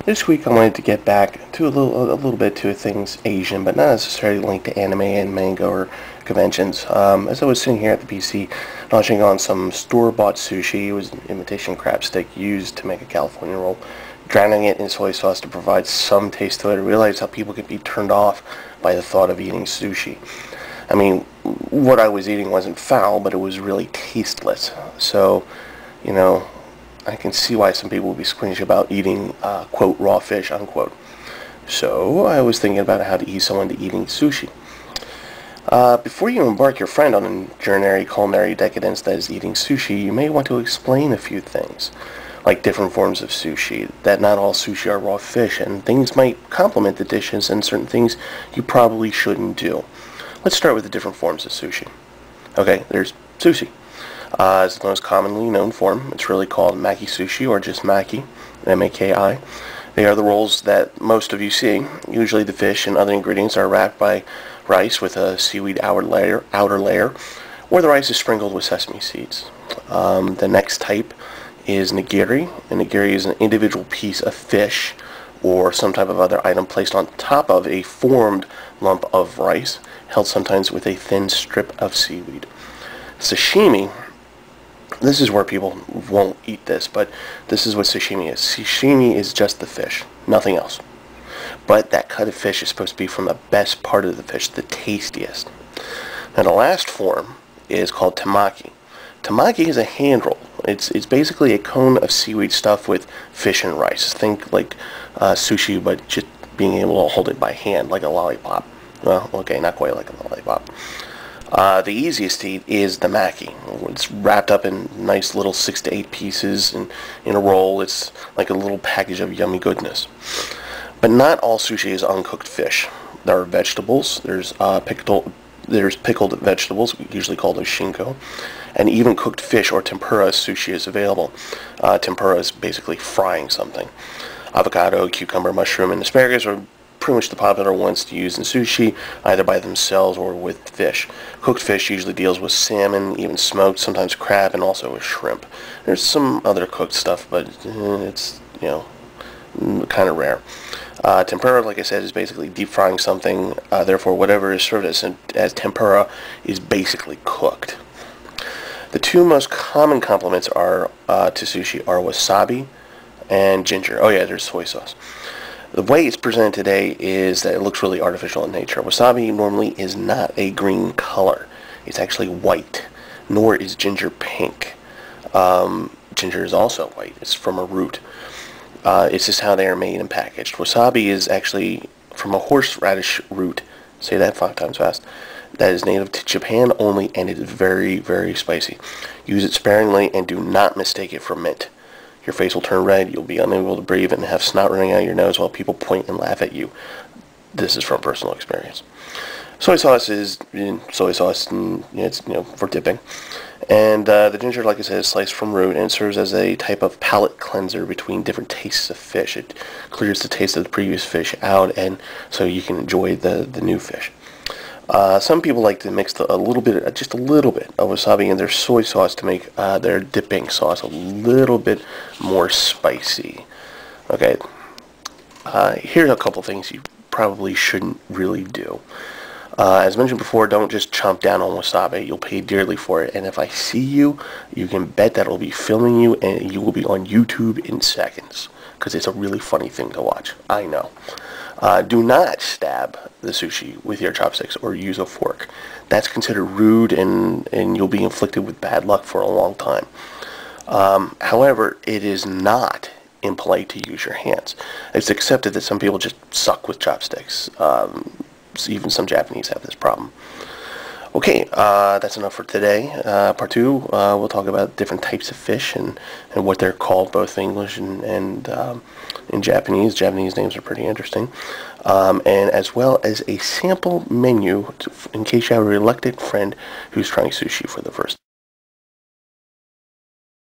This week I wanted to get back to a little bit to things Asian, but not necessarily linked to anime and manga or conventions. As I was sitting here at the PC, launching on some store-bought sushi. It was an imitation crab stick used to make a California roll, drowning it in soy sauce to provide some taste to it. I realized how people could be turned off by the thought of eating sushi. I mean, what I was eating wasn't foul, but it was really tasteless. So, you know, I can see why some people would be squeamish about eating, quote, raw fish, unquote. So I was thinking about how to ease someone to eating sushi. Before you embark your friend on a culinary decadence that is eating sushi, you may want to explain a few things, like different forms of sushi, that not all sushi are raw fish, and things might complement the dishes, and certain things you probably shouldn't do. Let's start with the different forms of sushi. Okay, there's sushi. It's the most commonly known form. It's really called maki sushi, or just maki, M-A-K-I. They are the rolls that most of you see. Usually the fish and other ingredients are wrapped by rice with a seaweed outer layer, or the rice is sprinkled with sesame seeds. The next type is nigiri, and nigiri is an individual piece of fish or some type of other item placed on top of a formed lump of rice, held sometimes with a thin strip of seaweed. Sashimi, this is where people won't eat this, but this is what sashimi is. Sashimi is just the fish, nothing else. But that cut of fish is supposed to be from the best part of the fish, the tastiest. Now the last form is called temaki. Temaki is a hand roll. It's basically a cone of seaweed stuffed with fish and rice. Think like sushi, but just being able to hold it by hand, like a lollipop. Well, okay, not quite like a lollipop. The easiest to eat is the maki. It's wrapped up in nice little 6 to 8 pieces and in a roll. It's like a little package of yummy goodness. But not all sushi is uncooked fish. There are vegetables. There's pickled vegetables, usually called shinko, and even cooked fish or tempura sushi is available. Tempura is basically frying something. Avocado, cucumber, mushroom, and asparagus are pretty much the popular ones to use in sushi, either by themselves or with fish. Cooked fish usually deals with salmon, even smoked, sometimes crab, and also with shrimp. There's some other cooked stuff, but it's, kind of rare. Tempura, like I said, is basically deep frying something. Therefore, whatever is served as tempura is basically cooked. The two most common complements to sushi are wasabi and ginger. Oh yeah, there's soy sauce. The way it's presented today is that it looks really artificial in nature. Wasabi normally is not a green color. It's actually white, nor is ginger pink. Ginger is also white. It's from a root. It's just how they are made and packaged. Wasabi is actually from a horseradish root. Say that 5 times fast. That is native to Japan only, and it is very, very spicy. Use it sparingly and do not mistake it for mint. Your face will turn red, you'll be unable to breathe, and have snot running out of your nose while people point and laugh at you. This is from personal experience. Soy sauce is soy sauce, and it's for dipping. And the ginger, like I said, is sliced from root, and it serves as a type of palate cleanser between different tastes of fish. It clears the taste of the previous fish out, and so you can enjoy the new fish. Some people like to mix just a little bit of wasabi in their soy sauce to make their dipping sauce a little bit more spicy. Okay, here's a couple things you probably shouldn't really do. As mentioned before, don't just chomp down on wasabi. You'll pay dearly for it, and if I see you, you can bet that I'll be filming you, and you will be on YouTube in seconds, because it's a really funny thing to watch. I know. Do not stab the sushi with your chopsticks or use a fork. That's considered rude, and you'll be inflicted with bad luck for a long time. However, it is not impolite to use your hands. It's accepted that some people just suck with chopsticks. Even some Japanese have this problem. Okay, that's enough for today. Part 2, we'll talk about different types of fish and what they're called, both English and in Japanese. Japanese names are pretty interesting. And as well as a sample menu in case you have a reluctant friend who's trying sushi for the first time.